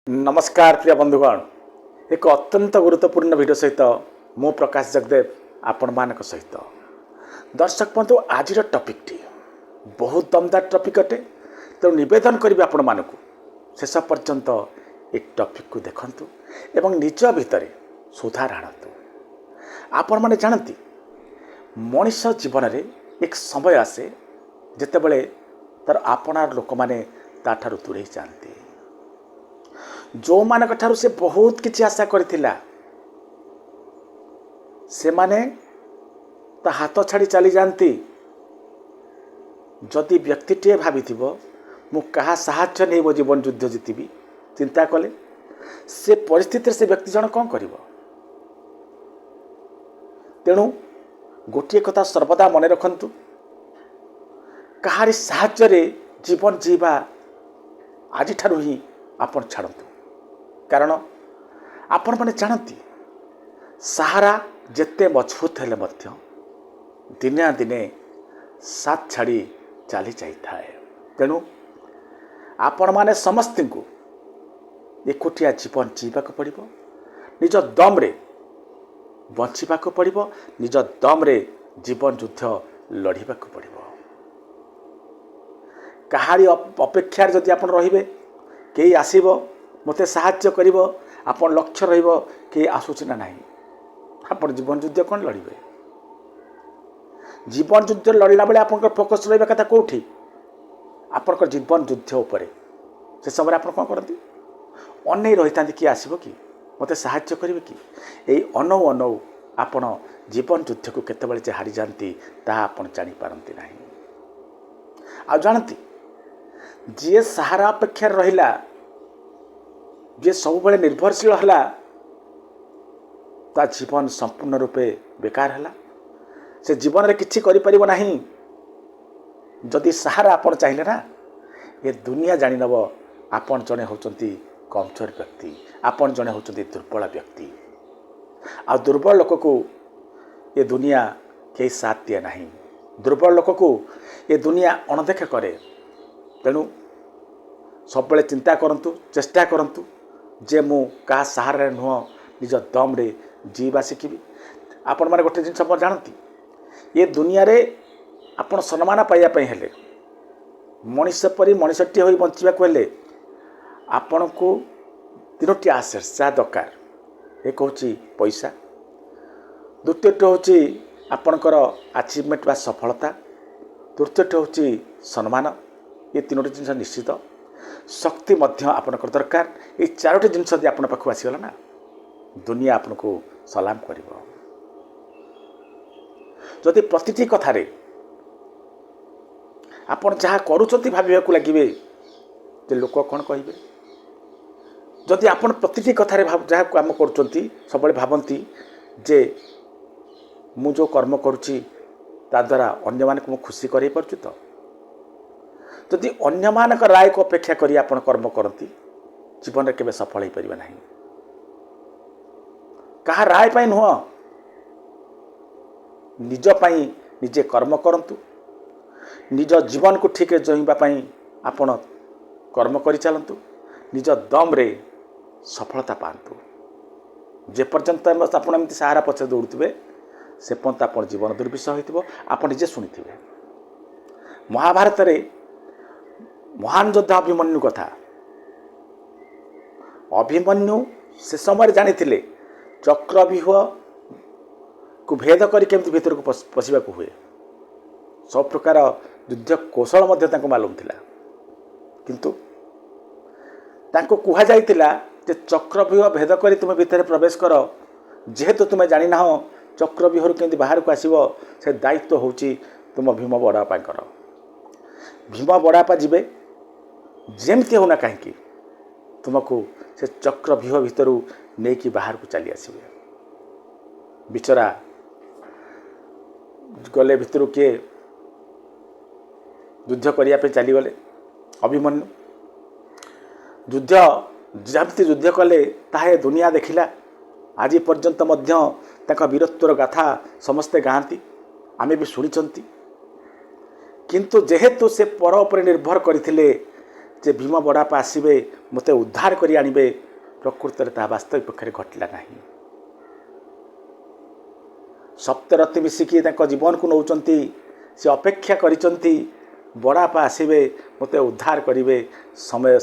नमस्कार प्रिय बंधुगण, एक अत्यंत गुरुत्वपूर्ण वीडियो सहित मु प्रकाश जगदेव आपण मानक सहित। दर्शक बंधु, आज टॉपिक टी बहुत दमदार टॉपिक अटे, तो निवेदन करी आपण मानक शेष पर्यंत एक टॉपिक को देखंतु एवं निज भितर सुधार आणतु। आपण माने जानती मनुष्य जीवन में एक समय आसे जितेबले तार आपणार लोक माने ताठारु दूरे जाते। जो मानक ठारू से बहुत किछि आशा करथिला से माने ता हाथ छाड़ी चली जानती। जदि व्यक्तिटे भाविथिबो मु कहा साहाय्य नहीं मो जीवन युद्ध जीतिबी चिंता कले से परिस्थिति से व्यक्ति जन कौन करिवो। तेणु गोटे कथा सर्वदा मन रखंतु, कहारी साहाय्य रे जीवन जीवा आज ठारू ही आपण छाड़तु। कारण आपण माने जानती सहारा जेते मजबूत हेले मध्य दिने दिने साथ छाड़ी चली जाए। तेणु आपण माने समस्त को एकोटिया जीवन जीवाक पड़िबो, निज दम रे बंचिबाक पड़िबो, निज दम रे जीवन युद्ध लड़िबाक पड़िबो। कहारी अपेक्षार जदि आपण रहिबे केही आसीबो मते साहाय्य करिवो, आपण लक्ष्य रहिबो केही आसुछि ना नाही, आपण जीवन युद्ध कोन लड़िबे। जीवन युद्ध लड़िला बेले आपनकर फोकस रहिबा कथा कोठी, आपनकर जीवन युद्ध उपरे। से समय आपण कोन करथि अनै रहितांती कि आसीबो कि मते साहाय्य करिवे कि, एई अनौ अनौ आपण जीवन युद्ध को केतेबेले जे हारि जानती ता आपण जानि पारंती नाही। आ जानती जे सहारा अपेक्षा रहिला, जे सब बेले निर्भरशील हला, ता जीवन संपूर्ण रूपे बेकार हला। से जीवन रे किछि करि परिबो नाही। जदि सहारा आपण चाहिए ना, ये दुनिया जानि नब आपण जने होचंती कमजोर व्यक्ति, आपण जने होचंती दुर्बल व्यक्ति। आ दुर्बल लोक को ये दुनिया के साथ दिए नहीं, दुर्बल लोक को ये दुनिया अणदेख करे। तेणु सब बेले चिंता करंतु, चेष्टा करंतु जे मु का सहारा नुह निज दम रे जीवा शिखिबी। आपण माने गोटे जिनस जानती ये दुनिया रे आपण सम्मान पाइबा पई हेले, मनुष्य परी मनुष्यटी होई बंचिबा को हेले आपण को तीनोटी आसेट्स जा दरकार। एक होची पैसा, द्वितीयटी होची आपणकर अचीवमेंट बा सफलता, तृतीयटी होची सम्मान। ये तीनोटी जिनस निश्चित शक्ति मध्य आपणकर दरकार। ये चारोटी जिनस यदि आपण पाखु आसीगला ना, दुनिया आपन को सलाम करिवो। जदि प्रतिटी कथारे आपण जहाँ करूचंती भाविबाकू लागिबे जे लोक कौन कहिबे। जदि आपण प्रतिटी कथारे जहाँ काम करूचंती सबले भाबंती जे मु जो कर्म करूची ता द्वारा अन्य मानक मु खुशी करै परछु, तो जदि अन्य मानक राय को अपेक्षा करी आपण कर्म करती जीवन में केबे सफल हो पारिबा नहीं। कहा राय पाई नुह, निज पाई निजे कर्म करंतु, निज जीवन को ठीक जीवा पाई आपण कर्म करि चलंतु, निज दम रे सफलता पांतु। जे पर्यंत आपण एमती सहारा पछे दौड़ुथिबे से पर्यंत आपण जीवन दुर्विषह होइतिबो। आपण निजे सुनिथिबे महाभारत रे महान योद्धा अभिमन्यु कथा। अभिमन्यु से समय जानी चक्रव्यूह को भेद करी केमती भीतर को पशिबा को हुए, सब प्रकार युद्ध कौशल मध्य तांको मालूम थिला। किंतु तांको कुहा जाइतिला जे चक्रव्यूह भेद करी तुम भीतर प्रवेश कर, जेहेतु तुम जानी ना चक्रव्यूह केमती बाहर को आसीबो से दायित्व होची तुम भीम बड़ापा कर। भीम बड़ापा जीवे जेमती होना कहीं तुमको से चक्रव्यूह भितर नहीं कि बाहर को चली आसवे। बिचरा गले भितर किए युद्ध करने चलीगले अभिमन्यु। युद्ध जमती युद्ध कले ताहे दुनिया देखिला। आज पर्यंत मध्य ताका वीरत्वर गाथा समस्ते गाँती, आमे भी शुणिचंती। किंतु जेहेतु से पर उपर निर्भर करथिले ଯେ ଭୀମ ବଡ଼ବାପା ଆସିବେ ମୋତେ ଉଦ୍ଧାର କରି ଆଣିବେ, ପ୍ରକୃତରେ ତାହା ବାସ୍ତବିକ ପକ୍ଷରେ ଘଟିଲା ନାହିଁ। ସପ୍ତରତି ମିଶିକି ତାଙ୍କ ଜୀବନକୁ ନେଉଛନ୍ତି, ସେ ଅପେକ୍ଷା କରିଛନ୍ତି ବଡ଼ବାପା ଆସିବେ ମୋତେ ଉଦ୍ଧାର କରିବେ,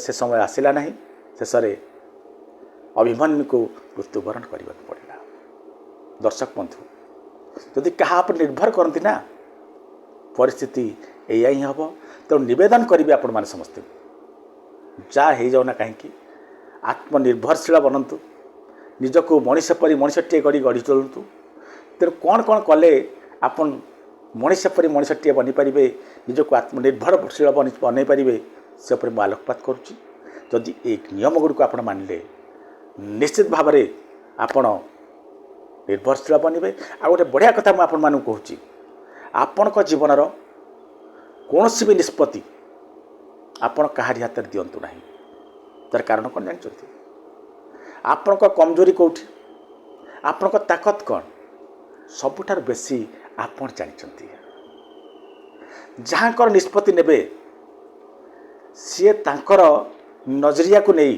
ସେ ସମୟ ଆସିଲା ନାହିଁ। ଶେଷରେ ଅଭିମନ୍ୟୁକୁ ମୃତ୍ୟୁବରଣ କରିବାକୁ ପଡ଼ିଲା। ଦର୍ଶକ ବନ୍ଧୁ, ଯଦି କାହା ଉପରେ ନିର୍ଭର କରନ୍ତି ନା, ପରିସ୍ଥିତି ଏଇଆ ହିଁ ହେବ। ତେଣୁ ନିବେଦନ କରିବି ଆପଣମାନେ ସମସ୍ତେ, ଯାହା ହେଇଯାଉ ନା କାହିଁକି ଆତ୍ମନିର୍ଭରଶୀଳ ବନନ୍ତୁ, ନିଜକୁ ମଣିଷ ପରି ମଣିଷଟିଏ ଗଢ଼ି ଚଳନ୍ତୁ। ତେଣୁ କ'ଣ କଲେ ଆପଣ ମଣିଷ ପରି ମଣିଷଟିଏ ବନିପାରିବେ, ନିଜକୁ ଆତ୍ମନିର୍ଭରଶୀଳ ବନେଇ ପାରିବେ, ସେ ଉପରେ ମୁଁ ଆଲୋକପାତ କରୁଛି। ଯଦି ଏଇ ନିୟମ ଗୁଡ଼ିକୁ ଆପଣ ମାନିଲେ ନିଶ୍ଚିତ ଭାବରେ ଆପଣ ନିର୍ଭରଶୀଳ ବନିବେ। ଆଉ ଗୋଟେ ବଢ଼ିଆ କଥା ମୁଁ ଆପଣମାନଙ୍କୁ କହୁଛି, ଆପଣଙ୍କ ଜୀବନର କୌଣସି ବି ନିଷ୍ପତ୍ତି ଆପଣ କାହାରି ହାତରେ ଦିଅନ୍ତୁ ନାହିଁ। ତାର କାରଣ କ'ଣ ଜାଣିଛନ୍ତି? ଆପଣଙ୍କ କମଜୋରି କେଉଁଠି, ଆପଣଙ୍କ ତାକତ କ'ଣ, ସବୁଠାରୁ ବେଶୀ ଆପଣ ଜାଣିଛନ୍ତି। ଯାହାଙ୍କର ନିଷ୍ପତ୍ତି ନେବେ ସିଏ ତାଙ୍କର ନଜରିଆକୁ ନେଇ,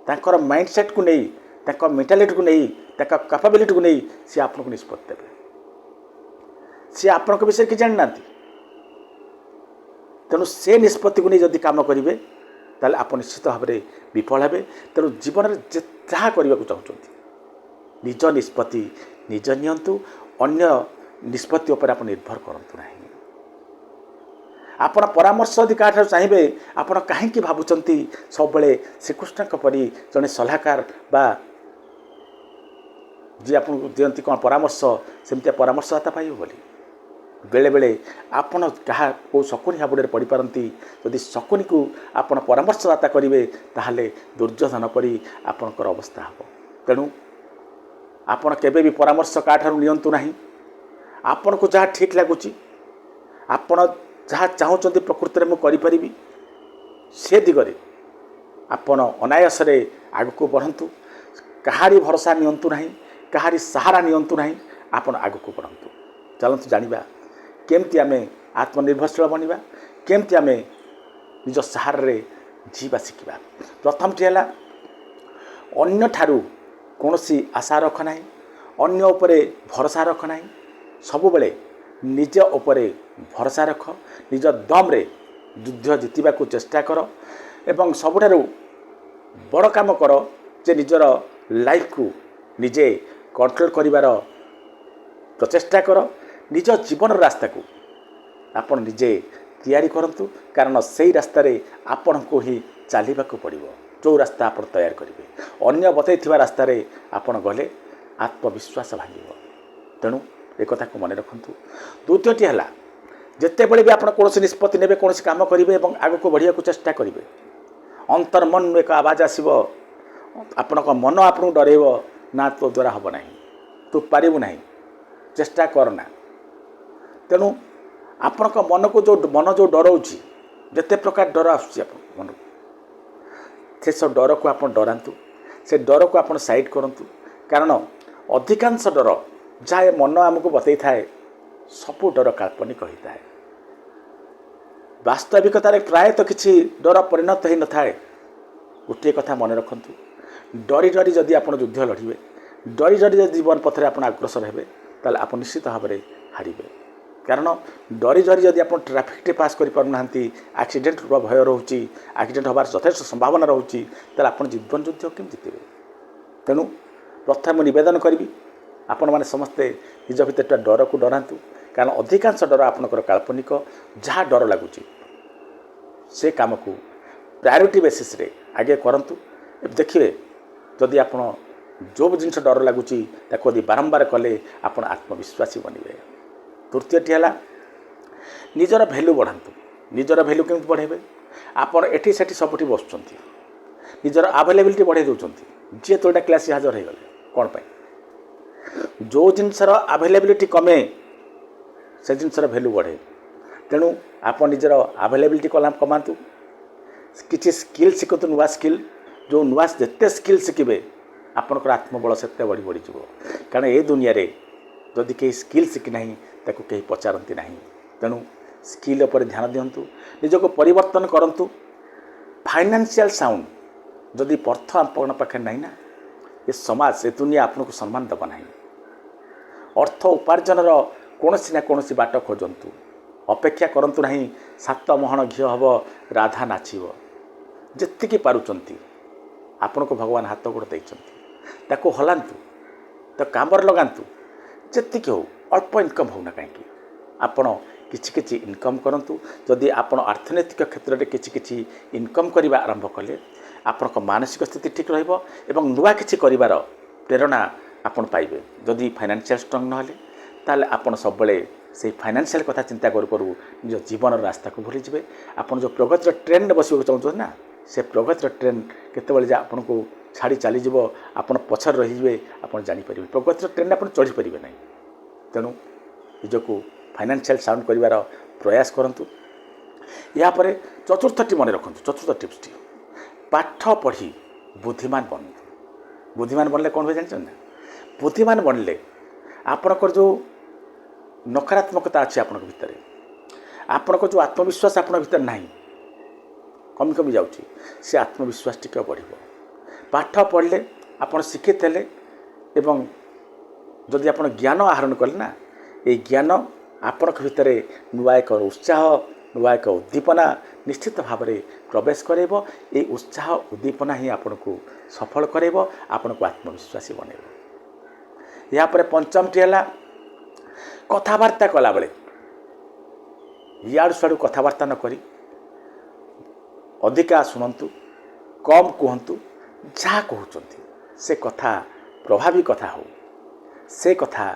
ତାଙ୍କର ମାଇଣ୍ଡସେଟ୍କୁ ନେଇ, ତାଙ୍କ ମେଣ୍ଟାଲିଟିକୁ ନେଇ, ତାଙ୍କ କାପାବିଲିଟିକୁ ନେଇ ସିଏ ଆପଣଙ୍କୁ ନିଷ୍ପତ୍ତି ଦେବେ। ସିଏ ଆପଣଙ୍କ ବିଷୟରେ କିଛି ଜାଣିନାହାନ୍ତି। ତେଣୁ ସେ ନିଷ୍ପତ୍ତିକୁ ନେଇ ଯଦି କାମ କରିବେ ତାହେଲେ ଆପଣ ନିଶ୍ଚିତ ଭାବରେ ବିଫଳ ହେବେ। ତେଣୁ ଜୀବନରେ ଯାହା କରିବାକୁ ଚାହୁଁଛନ୍ତି ନିଜ ନିଷ୍ପତ୍ତି ନିଜେ ନିଅନ୍ତୁ, ଅନ୍ୟ ନିଷ୍ପତ୍ତି ଉପରେ ଆପଣ ନିର୍ଭର କରନ୍ତୁ ନାହିଁ। ଆପଣ ପରାମର୍ଶ ଯଦି କାହାଠାରୁ ଚାହିଁବେ, ଆପଣ କାହିଁକି ଭାବୁଛନ୍ତି ସବୁବେଳେ ଶ୍ରୀକୃଷ୍ଣଙ୍କ ପରି ଜଣେ ସଲାହକାର ବା ଯିଏ ଆପଣଙ୍କୁ ଦିଅନ୍ତି କ'ଣ ପରାମର୍ଶ, ସେମିତିଆ ପରାମର୍ଶଦାତା ପାଇବେ ବୋଲି? ବେଳେବେଳେ ଆପଣ କାହା କେଉଁ ଶକୁନି ହାବୁଡ଼ରେ ପଡ଼ିପାରନ୍ତି। ଯଦି ଶକୁନିକୁ ଆପଣ ପରାମର୍ଶଦାତା କରିବେ ତାହେଲେ ଦୁର୍ଯ୍ୟୋଧନ ପରି ଆପଣଙ୍କର ଅବସ୍ଥା ହେବ। ତେଣୁ ଆପଣ କେବେ ବି ପରାମର୍ଶ କାହାଠାରୁ ନିଅନ୍ତୁ ନାହିଁ। ଆପଣଙ୍କୁ ଯାହା ଠିକ୍ ଲାଗୁଛି, ଆପଣ ଯାହା ଚାହୁଁଛନ୍ତି ପ୍ରକୃତରେ ମୁଁ କରିପାରିବି, ସେ ଦିଗରେ ଆପଣ ଅନାୟାସରେ ଆଗକୁ ବଢ଼ନ୍ତୁ। କାହାରି ଭରସା ନିଅନ୍ତୁ ନାହିଁ, କାହାରି ସାହାରା ନିଅନ୍ତୁ ନାହିଁ, ଆପଣ ଆଗକୁ ବଢ଼ନ୍ତୁ। ଚାଲନ୍ତୁ ଜାଣିବା କେମିତି ଆମେ ଆତ୍ମନିର୍ଭରଶୀଳ ବନିବା, କେମିତି ଆମେ ନିଜ ସାହାରାରେ ଯିବା ଶିଖିବା। ପ୍ରଥମଟି ହେଲା, ଅନ୍ୟଠାରୁ କୌଣସି ଆଶା ରଖ ନାହିଁ, ଅନ୍ୟ ଉପରେ ଭରସା ରଖ ନାହିଁ। ସବୁବେଳେ ନିଜ ଉପରେ ଭରସା ରଖ, ନିଜ ଦମରେ ଯୁଦ୍ଧ ଜିତିବାକୁ ଚେଷ୍ଟା କର ଏବଂ ସବୁଠାରୁ ବଡ଼ କାମ କର ଯେ ନିଜର ଲାଇଫକୁ ନିଜେ କଣ୍ଟ୍ରୋଲ କରିବାର ପ୍ରଚେଷ୍ଟା କର। ନିଜ ଜୀବନର ରାସ୍ତାକୁ ଆପଣ ନିଜେ ତିଆରି କରନ୍ତୁ, କାରଣ ସେଇ ରାସ୍ତାରେ ଆପଣଙ୍କୁ ହିଁ ଚାଲିବାକୁ ପଡ଼ିବ, ଯେଉଁ ରାସ୍ତା ଆପଣ ତୈୟାର କରିବେ। ଅନ୍ୟ ବତେଇଥିବା ରାସ୍ତାରେ ଆପଣ ଗଲେ ଆତ୍ମବିଶ୍ୱାସ ଭାଙ୍ଗିବ। ତେଣୁ ଏକଥାକୁ ମନେ ରଖନ୍ତୁ। ଦ୍ୱିତୀୟଟି ହେଲା, ଯେତେବେଳେ ବି ଆପଣ କୌଣସି ନିଷ୍ପତ୍ତି ନେବେ, କୌଣସି କାମ କରିବେ ଏବଂ ଆଗକୁ ବଢ଼ିବାକୁ ଚେଷ୍ଟା କରିବେ, ଅନ୍ତର୍ମନରୁ ଏକ ଆବାଜ ଆସିବ, ଆପଣଙ୍କ ମନ ଆପଣଙ୍କୁ ଡରେଇବ, ନା ତୋ ଦ୍ୱାରା ହେବ ନାହିଁ, ତୁ ପାରିବୁ ନାହିଁ, ଚେଷ୍ଟା କର ନା। ତେଣୁ ଆପଣଙ୍କ ମନକୁ ଯେଉଁ ଡରଉଛି, ଯେତେ ପ୍ରକାର ଡର ଆସୁଛି ଆପଣଙ୍କ ମନକୁ, ସେସବୁ ଡରକୁ ଆପଣ ଡରାନ୍ତୁ, ସେ ଡରକୁ ଆପଣ ସାଇଡ଼୍ କରନ୍ତୁ। କାରଣ ଅଧିକାଂଶ ଡର ଯାହା ଏ ମନ ଆମକୁ ବତେଇଥାଏ, ସବୁ ଡର କାଳ୍ପନିକ ହୋଇଥାଏ। ବାସ୍ତବିକତାରେ ପ୍ରାୟତଃ କିଛି ଡର ପରିଣତ ହୋଇନଥାଏ। ଗୋଟିଏ କଥା ମନେ ରଖନ୍ତୁ, ଡରି ଡରି ଯଦି ଆପଣ ଯୁଦ୍ଧ ଲଢ଼ିବେ, ଡରି ଡରି ଯଦି ଜୀବନ ପଥରେ ଆପଣ ଅଗ୍ରସର ହେବେ, ତାହେଲେ ଆପଣ ନିଶ୍ଚିତ ଭାବରେ ହାରିବେ। କାରଣ ଡରି ଡରି ଯଦି ଆପଣ ଟ୍ରାଫିକ୍ଟେ ପାସ୍ କରିପାରୁନାହାନ୍ତି, ଆକ୍ସିଡେଣ୍ଟର ଭୟ ରହୁଛି, ଆକ୍ସିଡେଣ୍ଟ ହେବାର ଯଥେଷ୍ଟ ସମ୍ଭାବନା ରହୁଛି, ତାହେଲେ ଆପଣ ଜୀବନ ଯୁଦ୍ଧ କେମିତି ଜିତିବେ? ତେଣୁ ପ୍ରଥମେ ମୁଁ ନିବେଦନ କରିବି, ଆପଣମାନେ ସମସ୍ତେ ନିଜ ଭିତରେ ଡରକୁ ଡରାନ୍ତୁ, କାରଣ ଅଧିକାଂଶ ଡର ଆପଣଙ୍କର କାଳ୍ପନିକ। ଯାହା ଡର ଲାଗୁଛି ସେ କାମକୁ ପ୍ରାୟୋରିଟି ବେସିସ୍ରେ ଆଗେ କରନ୍ତୁ। ଦେଖିବେ ଯଦି ଆପଣ ଯେଉଁ ଜିନିଷ ଡର ଲାଗୁଛି ତାକୁ ଯଦି ବାରମ୍ବାର କଲେ ଆପଣ ଆତ୍ମବିଶ୍ୱାସୀ ବନିବେ। ତୃତୀୟଟି ହେଲା, ନିଜର ଭ୍ୟାଲୁ ବଢ଼ାନ୍ତୁ। ନିଜର ଭ୍ୟାଲୁ କେମିତି ବଢ଼ାଇବେ? ଆପଣ ଏଠି ସେଠି ସବୁଠି ବସୁଛନ୍ତି, ନିଜର ଆଭେଲେବିଲିଟି ବଢ଼ାଇ ଦେଉଛନ୍ତି। ଯିଏ ତୋଟା କ୍ଲାସ୍ ହାଜର ହୋଇଗଲେ କ'ଣ ପାଇଁ? ଯେଉଁ ଜିନିଷର ଆଭେଲେବିଲିଟି କମେ ସେ ଜିନିଷର ଭ୍ୟାଲୁ ବଢ଼େ। ତେଣୁ ଆପଣ ନିଜର ଆଭେଲେବିଲିଟି କମାନ୍ତୁ, କିଛି ସ୍କିଲ୍ ଶିଖନ୍ତୁ, ନୂଆ ସ୍କିଲ୍। ଯେଉଁ ନୂଆ ଯେତେ ସ୍କିଲ୍ ଶିଖିବେ ଆପଣଙ୍କର ଆତ୍ମବଳ ସେତେ ବଢ଼ିଯିବ। କାରଣ ଏ ଦୁନିଆରେ ଯଦି କେହି ସ୍କିଲ୍ ଶିଖିନାହିଁ ତାକୁ କେହି ପଚାରନ୍ତି ନାହିଁ। ତେଣୁ ସ୍କିଲ୍ ଉପରେ ଧ୍ୟାନ ଦିଅନ୍ତୁ, ନିଜକୁ ପରିବର୍ତ୍ତନ କରନ୍ତୁ, फाइनान्शियल साउंड जदि अर्थ आपण पाखे नहीं ना ये समाज ए दुनिया आपको सम्मान देव ना। अर्थ उपार्जन कौन ना कौन बाट खोजतु अपेक्षा करतु ना 7 महण घी हम राधा नाचब जी पारुंट आपण को भगवान हाथ गोड़ देते हलांतु तो कामर लगातु जी हो अल्प इनकम होना कहीं आपण किछि इनकम करंतु जदि आपण अर्थनैतिक क्षेत्र में किछि इनकम करने आरंभ कले आपण मानसिक स्थिति ठीक रहिबो एवं नुआ किछि करिवार प्रेरणा आपण पाइबे। जदि फाइनेंशियल स्ट्रांग नहले ताले आपण सब बेले से फाइनेंशियल कथा चिंता करू करू निज जीवन रास्ता को भूली जिवे। आपण जो प्रगतिर ट्रेन बसबो चाहतो ना से प्रगतिर ट्रेन केतेबेले आपण को छाड़ी चली जीवो आपण पछर रही जिवे आपण जानि परिबे प्रगतिर ट्रेन आपण चढ़ी परिबे नहीं। तेणु निजको फाइनेंशियल साउंड करिवार प्रयास करंतु। या परे चतुर्थ टी मन रखंतु चतुर्थ टिप्स टी पाठ पढ़ी बुद्धिमान बनतु। बुद्धिमान बनले कौन हो जान ना बुद्धिमान बनले आपणकर जो नकारात्मकता अच्छी आपण भितर आपणकर जो आत्मविश्वास आपण भितर नहीं कमी कमी जाउची से आत्मविश्वास टिके बढ़िबो। पाठ पढ़ले आपण शिक्षित हेले एवं जदि आपण ज्ञान आहरण कले ना ये ज्ञान आपण भितर नुआ एक उत्साह नुआ एक उद्दीपना निश्चित भाव में प्रवेश करेब। ये उत्साह उद्दीपना ही आपण को सफल करेब आपण को आत्मविश्वासी बनेब। या पर पंचमटी है कथबार्ता कला बेले इाड़ू सियाड़ू कथबार्ता न करी अधिका शुणु कम कहतु जहाँ कहते से कथा प्रभावी कथा हो से कथा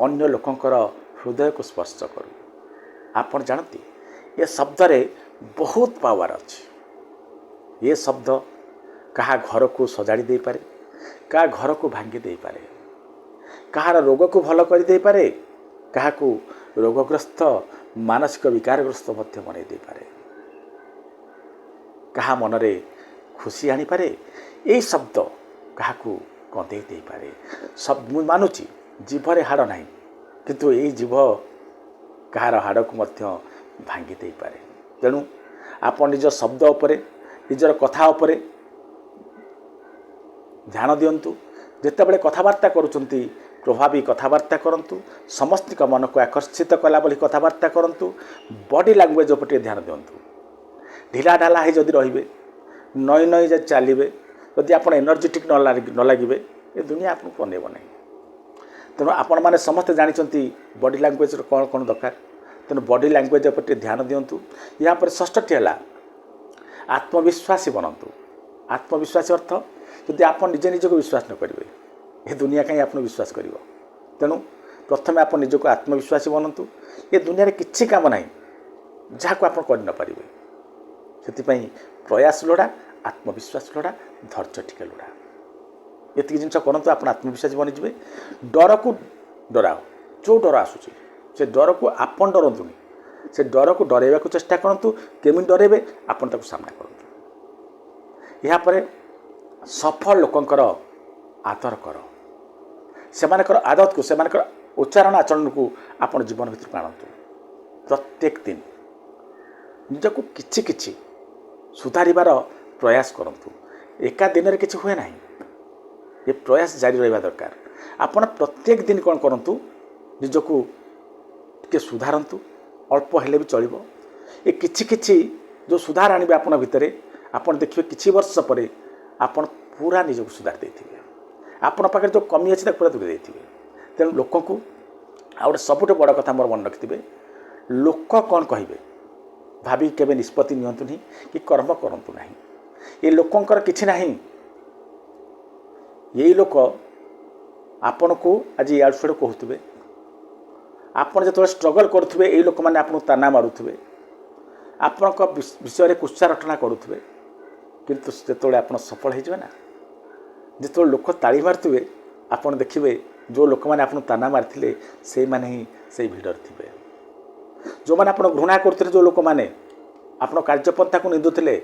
अन्य लोकंकर हृदय को स्पर्श करू। आपण जानती ये शब्द रे बहुत पावर अच्छी। ये शब्द कहा घर को सजाड़ी दे पारे कहा घर को भांगी दे पारे कहार रोग को भल कर दे पारे कहा को रोगग्रस्त मानसिक विकारग्रस्त मध्य बन दे पारे कहा मनरे खुशी आनी पारे। ये शब्द कहा को कंदे दे पारे। सब मानुची जीभरे हाड़ नहीं किंतु ये जीभ कहार हाड़ को मध्य भांगी दे पारे। तेणु आप निज शब्द उपरे निजर कथा उपरे ध्यान दियंतु। जेतेबेले कथबार्ता करूचंती प्रभावी कथबार्ता करंतु समस्त का मन को आकर्षित कला बोली कथबार्ता करंतु। बॉडी लैंग्वेज उपरे ध्यान दियंतु। ढिला ढाला है जदि रहिबे नई नई जे चलिबे जदि आपण एनर्जेटिक न लागिबे ए दुनिया आपको अनेब नहीं। तेणु आपण मैंने समस्ते जानते बॉडी लैंग्वेज कौन कौन दरकार। तेणु बॉडी लैंग्वेज पर ध्यान दिंतु। यहाँ पर षष्ठी है आत्मविश्वासी बनतु। आत्मविश्वासी अर्थ जदि आप निजे निज को विश्वास न करेंगे ये दुनिया कहीं आप विश्वास कर। तेणु प्रथम आप निज को आत्मविश्वासी बनतु। ये दुनिया रे किछि काम ना जहाँ को आप कर न पारे से प्रयास लोड़ा आत्मविश्वास लोड़ा धैर्य टिके लोड़ा ये जिन करतु आप आत्मविश्वासी बनीजे। डर को डराओ जो डर आसूँ से डर को आपन डरतुनि से डर को डरवा को चेष्टा करूँ केमी डरेबे आपन ताको सामना करूँ। यहाँ पर सफल लोकंकर आदर कर सेमानकर आदत को सेमानकर उच्चारण आचरण को आपन जीवन भीतर आणतु। प्रत्येक दिन निजको किछि किछि सुधारिबार प्रयास करतु। एका दिन रे किछि हुए नहीं ये प्रयास जारी रहा दरकार। आपण प्रत्येक दिन कौन करंतु निजको टिके सुधारंतु अल्प हेले भी चलिबो। ये किछि किछि जो सुधार आनिबे आपण भितरे आपण देखिबे किछि वर्ष परे आपण पूरा निजको सुधार देथिबे। आपण पाखे जो कमी अछि पूरा दूर देथिबे। तेणु लोक को आ सबुठ बड़ कथा मोर मन रखिथिबे लोक कौन कहिबे भाभी केबे निष्पत्ति नियंतु नहीं कि कर्म करंतु नहीं। ये लोकंकर किछि नहीं। यही लोक आपण को आज याड़ छुड़ कहते आपड़ जो स्ट्रगल करुवे यही लोक मैंने आपको ताना मारुवे आपण विषय में कुत्सा रटना करुवे किंतु जो आप सफल होना जो लोक ताली मारुवे आपड़ देखिए जो लोक मैंने आपको ताना मारी से मैंने ही से भिड़र थे जो मैंने आप घृणा करते जो लोक मैंने आप कार्यपंथा को निंदुले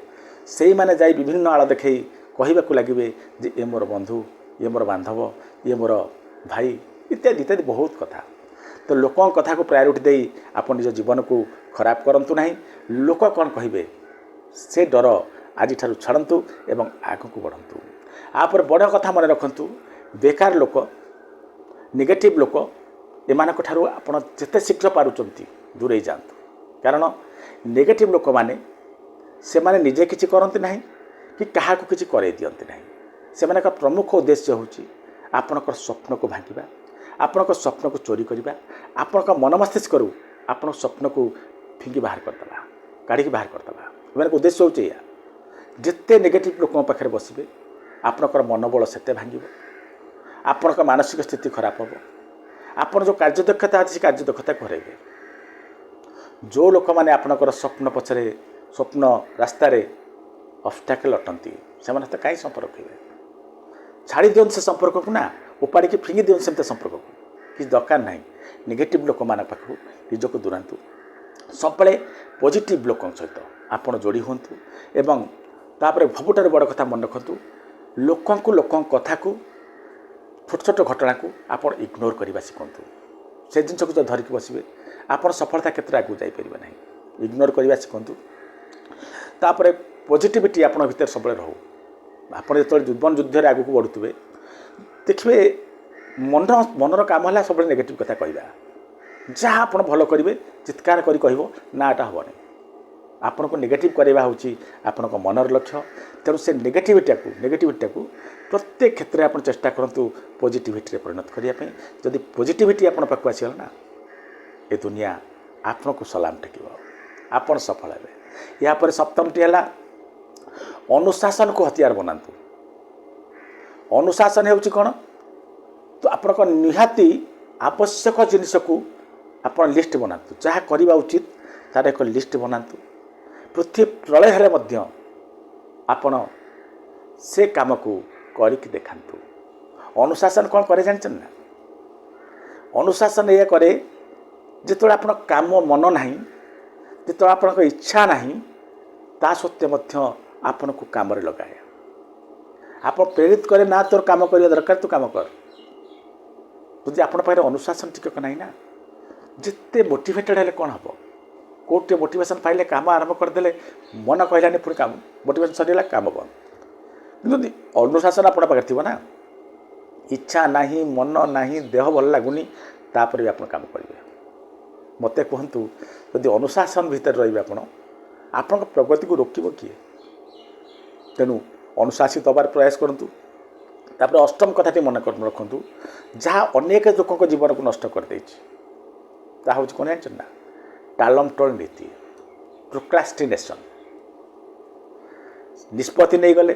से मैंने जा विभिन्न आड़ देखई कहवाक लगे जे ये मोर बंधु ये मोर बांधव ये मोर भाई इत्यादि इत्यादि बहुत कथा। तो लोकों कथा को प्रायोरिटी दे आप निज जीवन को खराब करंतु नहीं। लोक कौन कहे से डर ଆଜିଠାରୁ ଛାଡ଼ନ୍ତୁ ଏବଂ ଆଗକୁ ବଢ଼ନ୍ତୁ। ଆପରେ ବଡ଼ କଥା ମନେ ରଖନ୍ତୁ, ବେକାର ଲୋକ, ନେଗେଟିଭ୍ ଲୋକ, ଏମାନଙ୍କଠାରୁ ଆପଣ ଯେତେ ଶୀଘ୍ର ପାରୁଛନ୍ତି ଦୂରେଇ ଯାଆନ୍ତୁ। କାରଣ ନେଗେଟିଭ୍ ଲୋକମାନେ ସେମାନେ ନିଜେ କିଛି କରନ୍ତି ନାହିଁ କି କାହାକୁ କିଛି କରେଇ ଦିଅନ୍ତି ନାହିଁ। ସେମାନଙ୍କ ପ୍ରମୁଖ ଉଦ୍ଦେଶ୍ୟ ହେଉଛି ଆପଣଙ୍କର ସ୍ୱପ୍ନକୁ ଭାଙ୍ଗିବା, ଆପଣଙ୍କ ସ୍ୱପ୍ନକୁ ଚୋରି କରିବା, ଆପଣଙ୍କ ମନ ମସ୍ତିଷ୍କରୁ ଆପଣଙ୍କ ସ୍ୱପ୍ନକୁ ଫିଙ୍ଗି ବାହାର କରିଦେବା, କାଢ଼ିକି ବାହାର କରିଦେବା। ଏମାନଙ୍କ ଉଦ୍ଦେଶ୍ୟ ହେଉଛି ଏଇଆ। ଯେତେ ନେଗେଟିଭ୍ ଲୋକଙ୍କ ପାଖରେ ବସିବେ ଆପଣଙ୍କର ମନୋବଳ ସେତେ ଭାଙ୍ଗିବ, ଆପଣଙ୍କ ମାନସିକ ସ୍ଥିତି ଖରାପ ହେବ, ଆପଣ ଯେଉଁ କାର୍ଯ୍ୟଦକ୍ଷତା ଅଛି ସେ କାର୍ଯ୍ୟଦକ୍ଷତାକୁ ହରାଇବେ। ଯେଉଁ ଲୋକମାନେ ଆପଣଙ୍କର ସ୍ୱପ୍ନ ପଛରେ, ସ୍ୱପ୍ନ ରାସ୍ତାରେ ଅବଷ୍ଟାକଲ୍ ଅଟନ୍ତି, ସେମାନେ ତ କାହିଁ ସମ୍ପର୍କ ରଖିବେ? ଛାଡ଼ି ଦିଅନ୍ତୁ ସେ ସମ୍ପର୍କକୁ, ନା ଉପାଡ଼ିକି ଫିଙ୍ଗି ଦିଅନ୍ତୁ ସେମିତି ସମ୍ପର୍କକୁ। କିଛି ଦରକାର ନାହିଁ। ନେଗେଟିଭ୍ ଲୋକମାନଙ୍କ ପାଖରୁ ନିଜକୁ ଦୂରାନ୍ତୁ। ସବୁବେଳେ ପଜିଟିଭ୍ ଲୋକଙ୍କ ସହିତ ଆପଣ ଯୋଡ଼ି ହୁଅନ୍ତୁ। ଏବଂ ତାପରେ ସବୁଠାରୁ ବଡ଼ କଥା ମନେ ରଖନ୍ତୁ, ଲୋକଙ୍କ କଥାକୁ, ଛୋଟ ଛୋଟ ଘଟଣାକୁ ଆପଣ ଇଗ୍ନୋର କରିବା ଶିଖନ୍ତୁ। ସେ ଜିନିଷକୁ ଯଦି ଧରିକି ବସିବେ ଆପଣ ସଫଳତା କ୍ଷେତ୍ରରେ ଆଗକୁ ଯାଇପାରିବେ ନାହିଁ। ଇଗ୍ନୋର କରିବା ଶିଖନ୍ତୁ। ତାପରେ ପଜିଟିଭିଟି ଆପଣଙ୍କ ଭିତରେ ସବୁବେଳେ ରହୁ। ଆପଣ ଯେତେବେଳେ ଜୀବନ ଯୁଦ୍ଧରେ ଆଗକୁ ବଢ଼ୁଥିବେ ଦେଖିବେ ମନର କାମ ହେଲା ସବୁବେଳେ ନେଗେଟିଭ୍ କଥା କହିବା। ଯାହା ଆପଣ ଭଲ କରିବେ ଚିତ୍କାର କରି କହିବ ନା ଏଟା ହେବନି। ଆପଣଙ୍କୁ ନେଗେଟିଭ୍ କରିବା ହେଉଛି ଆପଣଙ୍କ ମନର ଲକ୍ଷ୍ୟ। ତେଣୁ ସେ ନେଗେଟିଭିଟିଟାକୁ ପ୍ରତ୍ୟେକ କ୍ଷେତ୍ରରେ ଆପଣ ଚେଷ୍ଟା କରନ୍ତୁ ପଜିଟିଭିଟିରେ ପରିଣତ କରିବା ପାଇଁ। ଯଦି ପଜିଟିଭିଟି ଆପଣ ପାଖକୁ ଆସିଗଲା ନା, ଏ ଦୁନିଆ ଆପଣଙ୍କୁ ସଲାମ ଟେକିବ, ଆପଣ ସଫଳ ହେବେ। ଏହାପରେ ସପ୍ତମଟି ହେଲା ଅନୁଶାସନକୁ ହତିଆର ବନାନ୍ତୁ। ଅନୁଶାସନ ହେଉଛି କ'ଣ? ତ ଆପଣଙ୍କ ନିହାତି ଆବଶ୍ୟକ ଜିନିଷକୁ ଆପଣ ଲିଷ୍ଟ ବନାନ୍ତୁ। ଯାହା କରିବା ଉଚିତ ତାର ଏକ ଲିଷ୍ଟ ବନାନ୍ତୁ। ପୃଥିବୀ ପ୍ରଳୟ ହେଲେ ମଧ୍ୟ ଆପଣ ସେ କାମକୁ କରିକି ଦେଖାନ୍ତୁ। ଅନୁଶାସନ କ'ଣ କରେ ଜାଣିଛନ୍ତି ନା? ଅନୁଶାସନ ଏଇଆ କରେ, ଯେତେବେଳେ ଆପଣ କାମ ମନ ନାହିଁ, ଯେତେବେଳେ ଆପଣଙ୍କ ଇଚ୍ଛା ନାହିଁ, ତା ସତ୍ତ୍ୱେ ମଧ୍ୟ ଆପଣଙ୍କୁ କାମରେ ଲଗାଏ। ଆପଣ ପ୍ରେରିତ କରେ, ନା ତୋର କାମ କରିବା ଦରକାର, ତୁ କାମ କର। ଯଦି ଆପଣଙ୍କ ପାଖରେ ଅନୁଶାସନ ଟିକକ ନାହିଁ ନା, ଯେତେ ମୋଟିଭେଟେଡ଼ ହେଲେ କ'ଣ ହେବ? କେଉଁଠି ମୋଟିଭେସନ୍ ପାଇଲେ କାମ ଆରମ୍ଭ କରିଦେଲେ ମନ କହିଲାନି, ପୁଣି କାମ ମୋଟିଭେସନ୍ ସରିଗଲା, କାମ ବନ୍ଦ। ଯଦି ଅନୁଶାସନ ଆପଣଙ୍କ ପାଖରେ ଥିବ ନା, ଇଚ୍ଛା ନାହିଁ, ମନ ନାହିଁ, ଦେହ ଭଲ ଲାଗୁନି, ତାପରେ ବି ଆପଣ କାମ କରିବେ। ମୋତେ କୁହନ୍ତୁ, ଯଦି ଅନୁଶାସନ ଭିତରେ ରହିବେ ଆପଣ, ଆପଣଙ୍କ ପ୍ରଗତିକୁ ରୋକିବ କିଏ? ତେଣୁ ଅନୁଶାସିତ ହେବାର ପ୍ରୟାସ କରନ୍ତୁ। ତାପରେ ଅଷ୍ଟମ କଥାଟି ମନେ ରଖନ୍ତୁ, ଯାହା ଅନେକ ଲୋକଙ୍କ ଜୀବନକୁ ନଷ୍ଟ କରିଦେଇଛି ତାହା ହେଉଛି କ'ଣ ଜାଣିଛନ୍ତି ନା? ଟାଲମଟୋଳ ନୀତି, ପ୍ରୋକ୍ରାଷ୍ଟିନେସନ୍। ନିଷ୍ପତ୍ତି ନେଇଗଲେ,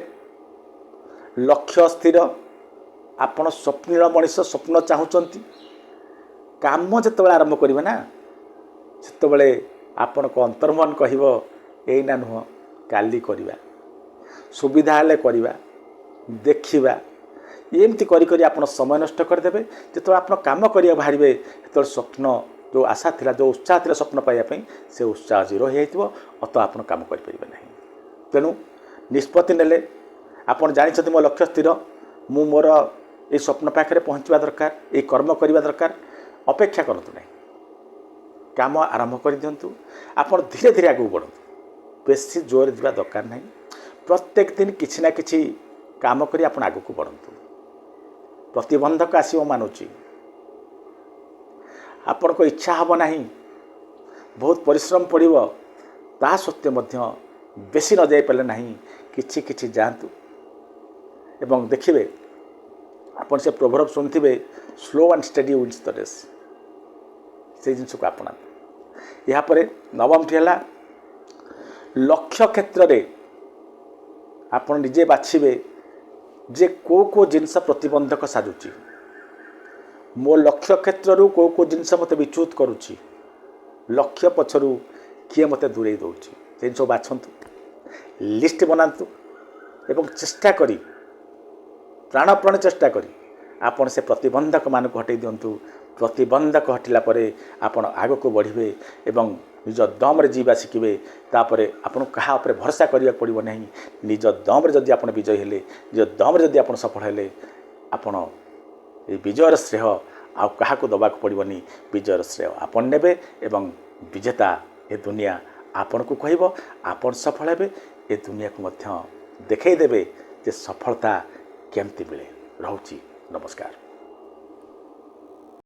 ଲକ୍ଷ୍ୟ ସ୍ଥିର, ଆପଣ ସ୍ୱପ୍ନୀଳ ମଣିଷ, ସ୍ୱପ୍ନ ଚାହୁଁଛନ୍ତି, କାମ ଯେତେବେଳେ ଆରମ୍ଭ କରିବେ ନା, ସେତେବେଳେ ଆପଣଙ୍କ ଅନ୍ତର୍ମନ କହିବ ଏଇନା ନୁହଁ, କାଲି କରିବା, ସୁବିଧା ହେଲେ କରିବା, ଦେଖିବା। ଏମିତି କରି କରି ଆପଣ ସମୟ ନଷ୍ଟ କରିଦେବେ। ଯେତେବେଳେ ଆପଣ କାମ କରିବାକୁ ବାହାରିବେ ସେତେବେଳେ ସ୍ୱପ୍ନ, ଯେଉଁ ଆଶା ଥିଲା, ଯେଉଁ ଉତ୍ସାହ ଥିଲା ସ୍ୱପ୍ନ ପାଇବା ପାଇଁ, ସେ ଉତ୍ସାହ ଜିରୋ ହୋଇଯାଇଥିବ, ଅତ ଆପଣ କାମ କରିପାରିବେ ନାହିଁ। ତେଣୁ ନିଷ୍ପତ୍ତି ନେଲେ, ଆପଣ ଜାଣିଛନ୍ତି ମୋ ଲକ୍ଷ୍ୟ ସ୍ଥିର, ମୁଁ ମୋର এই ସ୍ୱପ୍ନ ପାଖରେ ପହଞ୍ଚିବା ଦରକାର, এই କର୍ମ କରିବା ଦରକାର, ଅପେକ୍ଷା କରନ୍ତୁ ନାହିଁ, କାମ ଆରମ୍ଭ କରିଦିଅନ୍ତୁ। ଆପଣ ଧୀରେ ଧୀରେ ଆଗକୁ ବଢ଼ନ୍ତୁ, ବେଶୀ ଜୋରରେ ଯିବା ଦରକାର ନାହିଁ। ପ୍ରତ୍ୟେକ ଦିନ କିଛି ନା କିଛି କାମ କରି ଆପଣ ଆଗକୁ ବଢ଼ନ୍ତୁ। ପ୍ରତିବନ୍ଧକ ଆସିବ ମାନୁଛି, ଆପଣଙ୍କ ଇଚ୍ଛା ହେବ ନାହିଁ, ବହୁତ ପରିଶ୍ରମ ପଡ଼ିବ, ତା ସତ୍ତ୍ୱେ ମଧ୍ୟ ବେଶୀ ନ ଯାଇପାରିଲେ ନାହିଁ, କିଛି କିଛି ଯାଆନ୍ତୁ ଏବଂ ଦେଖିବେ। ଆପଣ ସେ ପ୍ରୋଭର୍ବ ଶୁଣିଥିବେ, slow and study wins the race. ସେଇ ଜିନିଷକୁ ଆପଣାନ୍ତୁ। ଏହାପରେ ନବମଟି ହେଲା, ଲକ୍ଷ୍ୟ କ୍ଷେତ୍ରରେ ଆପଣ ନିଜେ ବାଛିବେ ଯେ କେଉଁ ଜିନିଷ ପ୍ରତିବନ୍ଧକ ସାଜୁଛି। ମୋ ଲକ୍ଷ୍ୟ କ୍ଷେତ୍ରରୁ କେଉଁ ଜିନିଷ ମୋତେ ବିଚ୍ୟୁତ କରୁଛି, ଲକ୍ଷ୍ୟ ପଛରୁ କିଏ ମୋତେ ଦୂରେଇ ଦେଉଛି, ସେ ଜିନିଷ ବାଛନ୍ତୁ, ଲିଷ୍ଟ ବନାନ୍ତୁ ଏବଂ ଚେଷ୍ଟା କରି, ପ୍ରାଣପଣେ ଚେଷ୍ଟା କରି ଆପଣ ସେ ପ୍ରତିବନ୍ଧକମାନଙ୍କୁ ହଟାଇ ଦିଅନ୍ତୁ। ପ୍ରତିବନ୍ଧକ ହଟିଲା ପରେ ଆପଣ ଆଗକୁ ବଢ଼ିବେ ଏବଂ ନିଜ ଦମରେ ଯିବା ଶିଖିବେ। ତାପରେ ଆପଣଙ୍କୁ କାହା ଉପରେ ଭରସା କରିବାକୁ ପଡ଼ିବ ନାହିଁ। ନିଜ ଦମରେ ଯଦି ଆପଣ ବିଜୟୀ ହେଲେ, ନିଜ ଦମରେ ଯଦି ଆପଣ ସଫଳ ହେଲେ, ଆପଣ এই ବିଜୟର ଶ୍ରେୟ ଆଉ କାହାକୁ ଦେବାକୁ ପଡ଼ିବନି। ବିଜୟର ଶ୍ରେୟ ଆପଣ ନେବେ ଏବଂ ବିଜେତା ଏ ଦୁନିଆ ଆପଣଙ୍କୁ କହିବ। ଆପଣ ସଫଳ ହେବେ ଏ ଦୁନିଆକୁ ମଧ୍ୟ ଦେଖାଇ ଦେବେ ଯେ ସଫଳତା କେମିତି ମିଳେ। ରହୁଛି, ନମସ୍କାର।